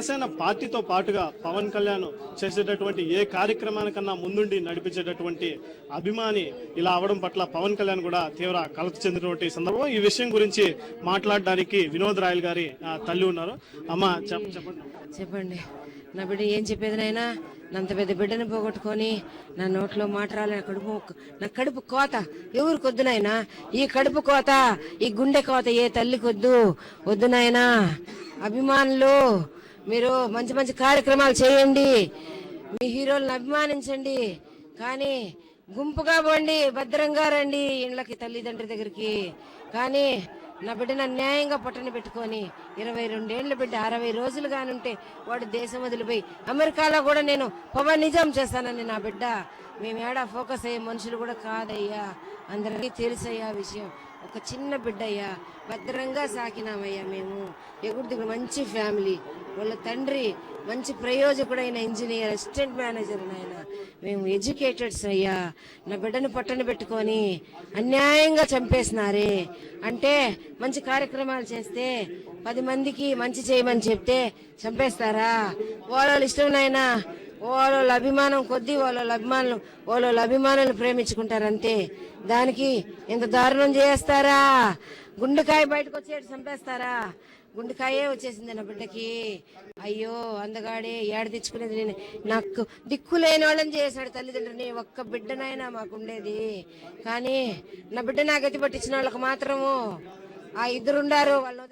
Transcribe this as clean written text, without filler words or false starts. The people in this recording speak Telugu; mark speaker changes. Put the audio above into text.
Speaker 1: జనసేన పార్టీతో పాటుగా పవన్ కళ్యాణ్ చేసేటటువంటి ఏ కార్యక్రమానికన్నా ముందుండి నడిపించేటటువంటి అభిమాని ఇలా అవడం పట్ల పవన్ కళ్యాణ్ కూడా తీవ్ర కలత చెందినటువంటి సందర్భం. ఈ విషయం గురించి మాట్లాడడానికి వినోద్ రాయల్ గారి తల్లి ఉన్నారు. అమ్మ
Speaker 2: చెప్పండి. నా బిడ్డ ఏం చెప్పేది నాయనా, నంత పెద్ద బిడ్డను పోగొట్టుకొని నా నోట్లో మాట రాలే, నా కడుపు కోత ఎవరికి వద్దు నాయనా. ఈ కడుపు కోత, ఈ గుండె కోత ఏ తల్లికి వద్దు నాయనా. అభిమానులు మీరు మంచి మంచి కార్యక్రమాలు చేయండి, మీ హీరోలను అభిమానించండి, కానీ గుంపుగా పోండి, భద్రంగా రండి ఇండ్లకి, తల్లిదండ్రుల దగ్గరికి. కానీ నా బిడ్డను అన్యాయంగా పొట్టన పెట్టుకొని 22 ఏళ్ళ బిడ్డ 60 రోజులు కానుంటే వాడు దేశం వదిలిపోయి అమెరికాలో కూడా నేను పవన్ నిజం చేస్తానని నా బిడ్డ. మేము ఏడా ఫోకస్ అయ్యే మనుషులు కూడా కాదయ్యా, అందరికీ తెలుసయ్యా విషయం. ఒక చిన్న బిడ్డయ్యా, భద్రంగా సాకినామయ్యా మేము. ఎగుడు మంచి ఫ్యామిలీ, వాళ్ళ తండ్రి మంచి ప్రయోజకుడైన ఇంజనీర్, అసిస్టెంట్ మేనేజర్. ఆయన మేము ఎడ్యుకేటెడ్స్ అయ్యా. నా బిడ్డను పట్టణ పెట్టుకొని అన్యాయంగా చంపేసినారే అంటే, మంచి కార్యక్రమాలు చేస్తే 10 మందికి మంచి చేయమని చెప్తే చంపేస్తారా? వాళ్ళ ఇష్టం నాయనా, వాళ్ళ అభిమానం కొద్దీ వాళ్ళ అభిమానులు ప్రేమించుకుంటారంతే. దానికి ఇంత దారుణం చేస్తారా? గుండెకాయ బయటకు వచ్చేటి చంపేస్తారా? గుండెకాయే వచ్చేసింది నా బిడ్డకి. అయ్యో అందగాడే, ఏడ తెచ్చుకునేది నేను. నాకు దిక్కు లేని వాళ్ళని చేశాడు తల్లిదండ్రులని. ఒక్క బిడ్డనైనా మాకుండేది, కానీ నా బిడ్డ నాకు ఎత్తి పట్టించిన వాళ్ళకి మాత్రము ఆ 2 ఉండారు. వాళ్ళు